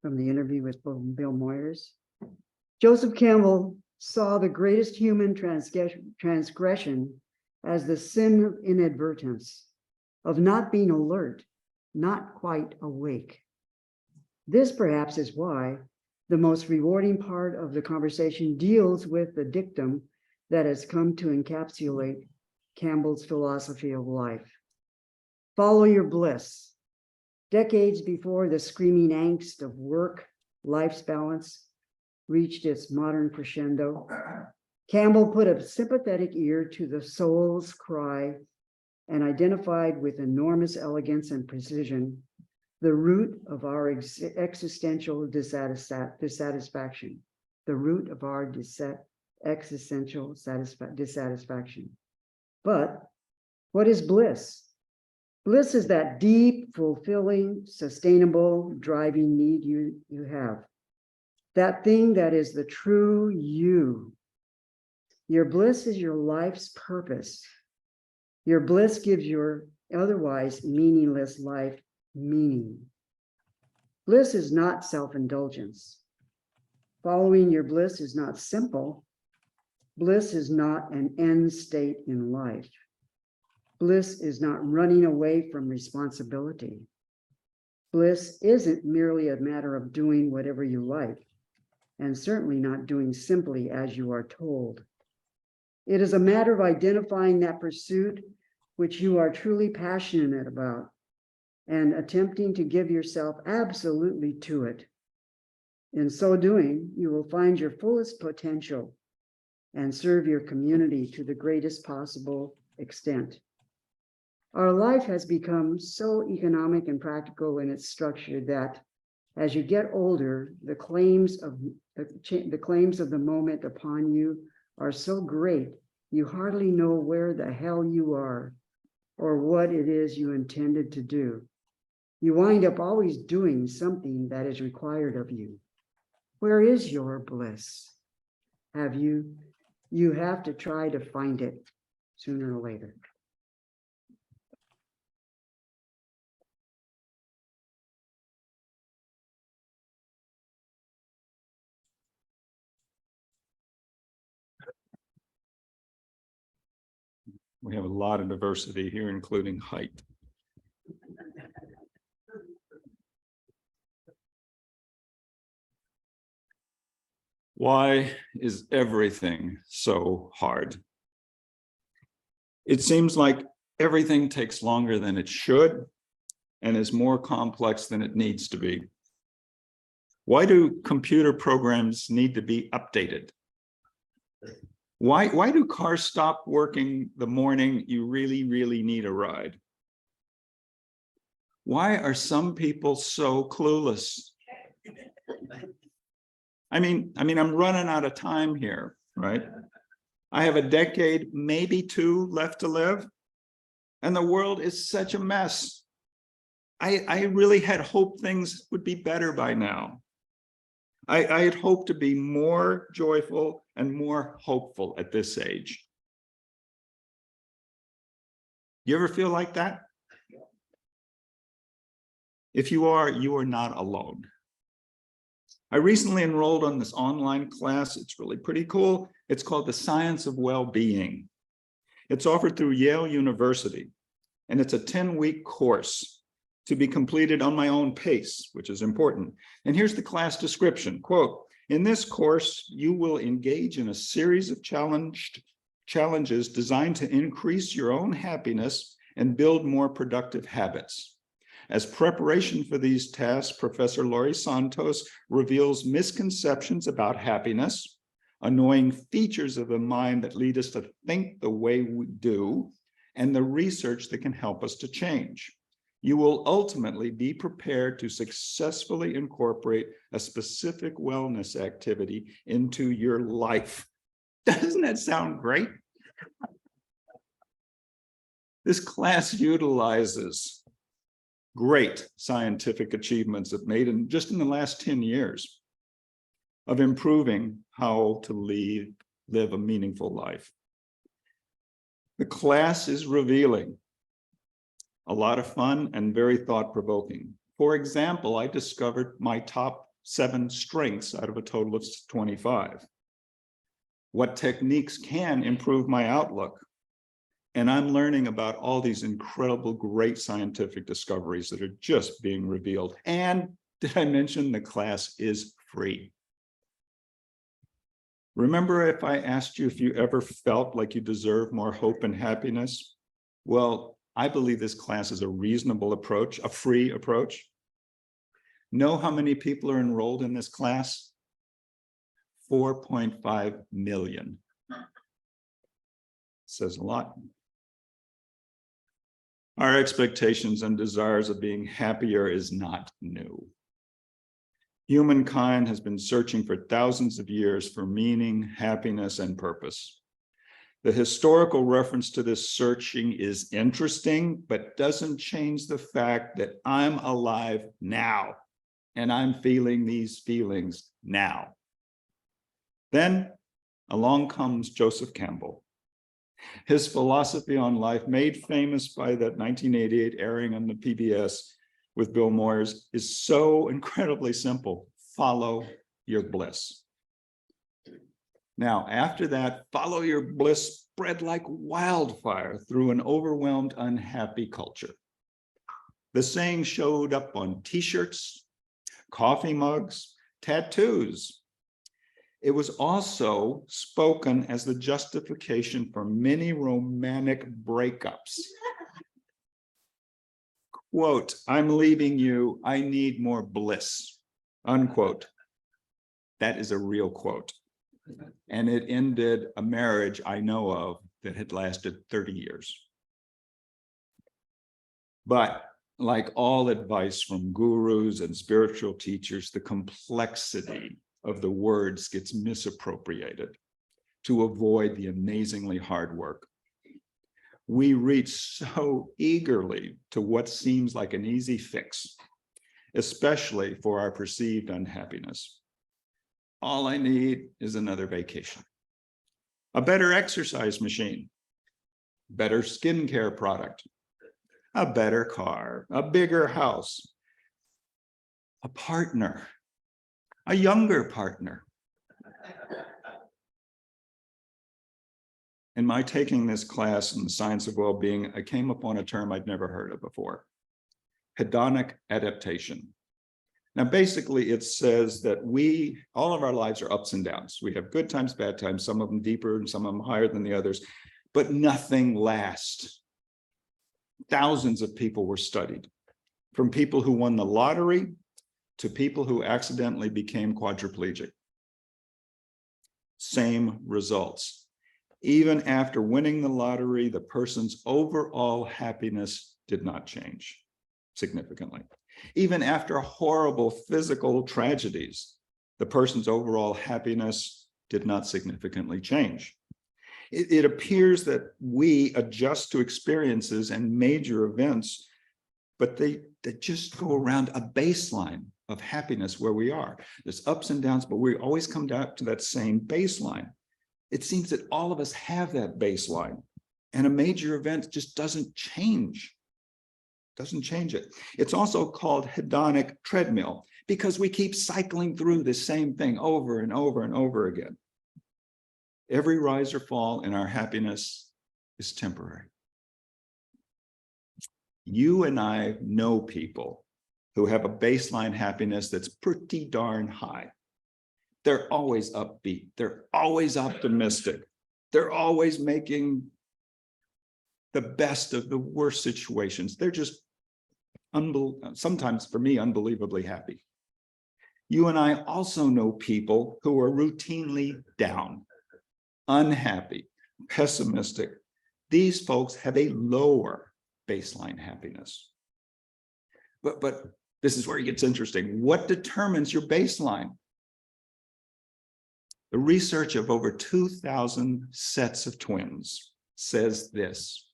from the interview with Bill Moyers. Joseph Campbell saw the greatest human transgression as the sin of inadvertence, of not being alert, not quite awake. This perhaps is why the most rewarding part of the conversation deals with the dictum that has come to encapsulate Campbell's philosophy of life. Follow your bliss. Decades before the screaming angst of work, life's balance reached its modern crescendo, Campbell put a sympathetic ear to the soul's cry and identified with enormous elegance and precision the root of our existential dissatisfaction, the root of our existential dissatisfaction. But what is bliss? Bliss is that deep, fulfilling, sustainable, driving need you have. That thing that is the true you. Your bliss is your life's purpose. Your bliss gives your otherwise meaningless life meaning. Bliss is not self-indulgence. Following your bliss is not simple. Bliss is not an end state in life. Bliss is not running away from responsibility. Bliss isn't merely a matter of doing whatever you like, and certainly not doing simply as you are told. It is a matter of identifying that pursuit which you are truly passionate about and attempting to give yourself absolutely to it. In so doing, you will find your fullest potential and serve your community to the greatest possible extent. Our life has become so economic and practical in its structure that as you get older, the claims of the moment upon you are so great, you hardly know where the hell you are or what it is you intended to do. You wind up always doing something that is required of you. Where is your bliss? You have to try to find it sooner or later. We have a lot of diversity here, including height. Why is everything so hard? It seems like everything takes longer than it should and is more complex than it needs to be. Why do computer programs need to be updated? Why do cars stop working the morning you really need a ride? Why are some people so clueless? I mean, I'm running out of time here, right? I have a decade, maybe two left to live, and the world is such a mess. I really had hoped things would be better by now. I had hoped to be more joyful and more hopeful at this age. You ever feel like that? If you are not alone. I recently enrolled on this online class. It's really pretty cool. It's called The Science of Well-Being. It's offered through Yale University, and it's a 10-week course to be completed on my own pace, which is important. And here's the class description, quote, "In this course, you will engage in a series of challenges designed to increase your own happiness and build more productive habits. As preparation for these tasks, Professor Laurie Santos reveals misconceptions about happiness, annoying features of the mind that lead us to think the way we do, and the research that can help us to change. You will ultimately be prepared to successfully incorporate a specific wellness activity into your life." Doesn't that sound great? This class utilizes great scientific achievements that made in just in the last 10 years of improving how to live a meaningful life. The class is revealing, a lot of fun and very thought-provoking. For example, I discovered my top 7 strengths out of a total of 25. What techniques can improve my outlook? And I'm learning about all these incredible, great scientific discoveries that are just being revealed. And did I mention the class is free? Remember if I asked you if you ever felt like you deserve more hope and happiness? Well, I believe this class is a reasonable approach, a free approach. Know how many people are enrolled in this class? 4.5 million. Says a lot. Our expectations and desires of being happier is not new. Humankind has been searching for thousands of years for meaning, happiness, and purpose. The historical reference to this searching is interesting, but doesn't change the fact that I'm alive now, and I'm feeling these feelings now. Then along comes Joseph Campbell. His philosophy on life, made famous by that 1988 airing on the PBS with Bill Moyers, is so incredibly simple. Follow your bliss. Now, after that, follow your bliss spread like wildfire through an overwhelmed, unhappy culture. The saying showed up on t-shirts, coffee mugs, tattoos. It was also spoken as the justification for many romantic breakups. Quote, I'm leaving you, I need more bliss, unquote. That is a real quote. And it ended a marriage I know of that had lasted 30 years. But like all advice from gurus and spiritual teachers, the complexity of the words gets misappropriated to avoid the amazingly hard work. We reach so eagerly to what seems like an easy fix, especially for our perceived unhappiness. All I need is another vacation, a better exercise machine, better skincare product, a better car, a bigger house, a partner, a younger partner. In my taking this class in the science of well-being, I came upon a term I'd never heard of before, hedonic adaptation. Now, basically, it says that all of our lives are ups and downs. We have good times, bad times, some of them deeper and some of them higher than the others, but nothing lasts. Thousands of people were studied, from people who won the lottery to people who accidentally became quadriplegic. Same results. Even after winning the lottery, the person's overall happiness did not change significantly. Even after horrible physical tragedies, the person's overall happiness did not significantly change. It appears that we adjust to experiences and major events, but they just go around a baseline of happiness where we are. There's ups and downs, but we always come down to that same baseline. It seems that all of us have that baseline, and a major event just doesn't change it. It's also called hedonic treadmill because we keep cycling through the same thing over and over and over again. Every rise or fall in our happiness is temporary. You and I know people who have a baseline happiness that's pretty darn high. They're always upbeat. They're always optimistic. They're always making the best of the worst situations. They're just, sometimes for me, unbelievably happy. You and I also know people who are routinely down, unhappy, pessimistic. These folks have a lower baseline happiness. But this is where it gets interesting. What determines your baseline? The research of over 2,000 sets of twins says this: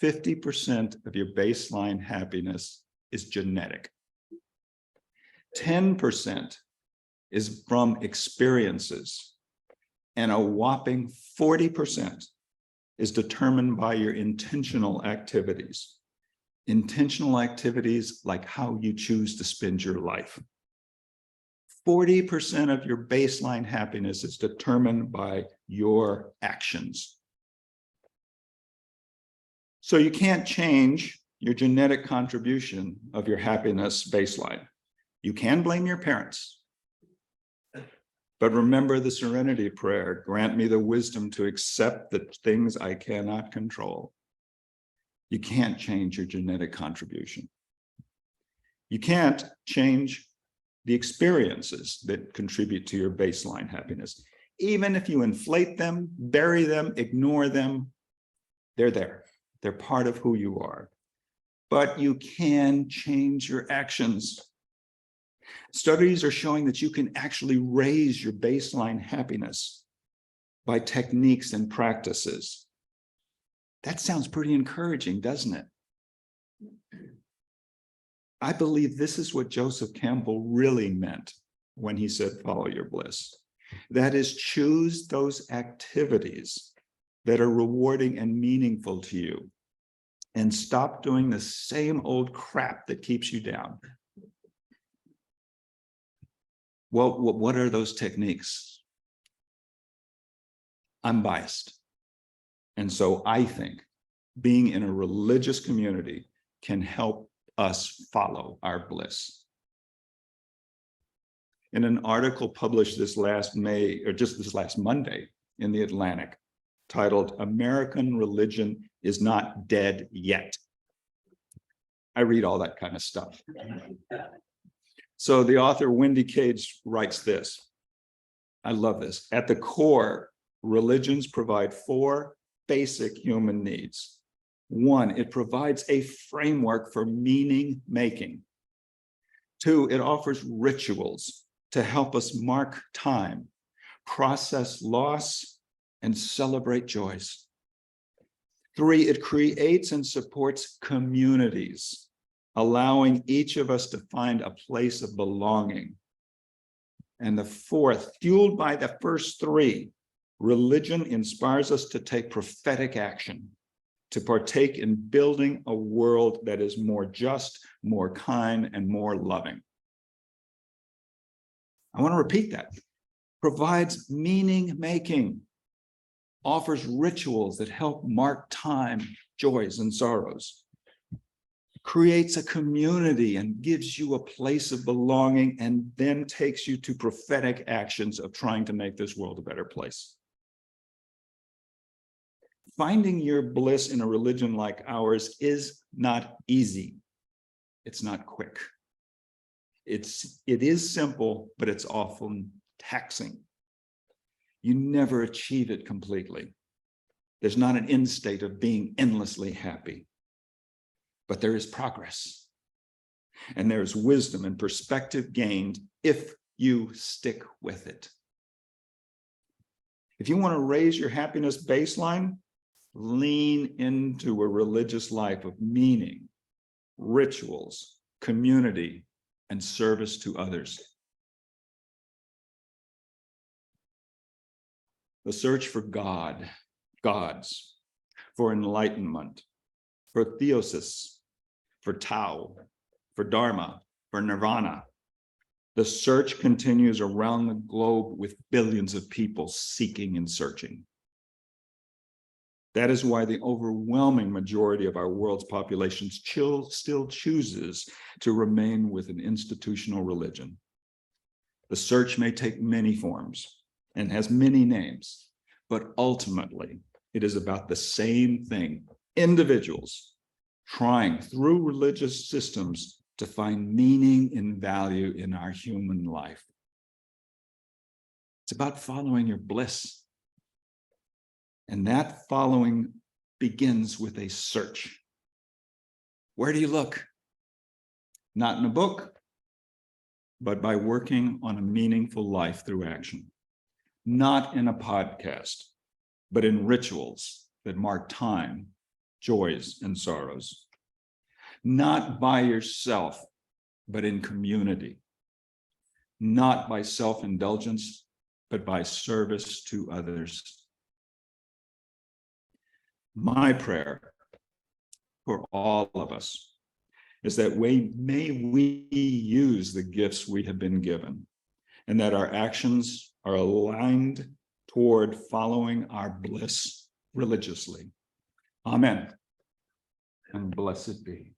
50% of your baseline happiness is genetic. 10% is from experiences, and a whopping 40% is determined by your intentional activities. Intentional activities like how you choose to spend your life. 40% of your baseline happiness is determined by your actions. So you can't change your genetic contribution of your happiness baseline. You can blame your parents. But remember the serenity prayer, grant me the wisdom to accept the things I cannot control. You can't change your genetic contribution. You can't change the experiences that contribute to your baseline happiness. Even if you inflate them, bury them, ignore them, they're there. They're part of who you are. But you can change your actions. Studies are showing that you can actually raise your baseline happiness by techniques and practices. That sounds pretty encouraging, doesn't it? I believe this is what Joseph Campbell really meant when he said, follow your bliss. That is, choose those activities that are rewarding and meaningful to you, and stop doing the same old crap that keeps you down. Well, what are those techniques? I'm biased. And so I think being in a religious community can help us follow our bliss. In an article published this last May, or just this last Monday in the Atlantic, titled American Religion is Not Dead Yet. I read all that kind of stuff. So the author Wendy Cage writes this. I love this. At the core, religions provide 4 basic human needs. 1, it provides a framework for meaning making. 2, it offers rituals to help us mark time, process loss, and celebrate joys. 3, it creates and supports communities, allowing each of us to find a place of belonging. And the 4th, fueled by the first 3, religion inspires us to take prophetic action, to partake in building a world that is more just, more kind, and more loving. I want to repeat that. Provides meaning making, offers rituals that help mark time, joys, and sorrows, creates a community and gives you a place of belonging, and then takes you to prophetic actions of trying to make this world a better place. Finding your bliss in a religion like ours is not easy. It's not quick. It is simple, but it's often taxing. You never achieve it completely. There's not an end state of being endlessly happy, but there is progress. And there's wisdom and perspective gained if you stick with it. If you want to raise your happiness baseline, lean into a religious life of meaning, rituals, community, and service to others. The search for God, gods, for enlightenment, for theosis, for Tao, for Dharma, for Nirvana. The search continues around the globe with billions of people seeking and searching. That is why the overwhelming majority of our world's population still chooses to remain with an institutional religion. The search may take many forms and has many names, but ultimately it is about the same thing: individuals trying through religious systems to find meaning and value in our human life. It's about following your bliss. And that following begins with a search. Where do you look? Not in a book, but by working on a meaningful life through action. Not in a podcast, but in rituals that mark time, joys, and sorrows. Not by yourself, but in community. Not by self-indulgence, but by service to others. My prayer for all of us is that we use the gifts we have been given and that our actions are aligned toward following our bliss religiously. Amen. And blessed be.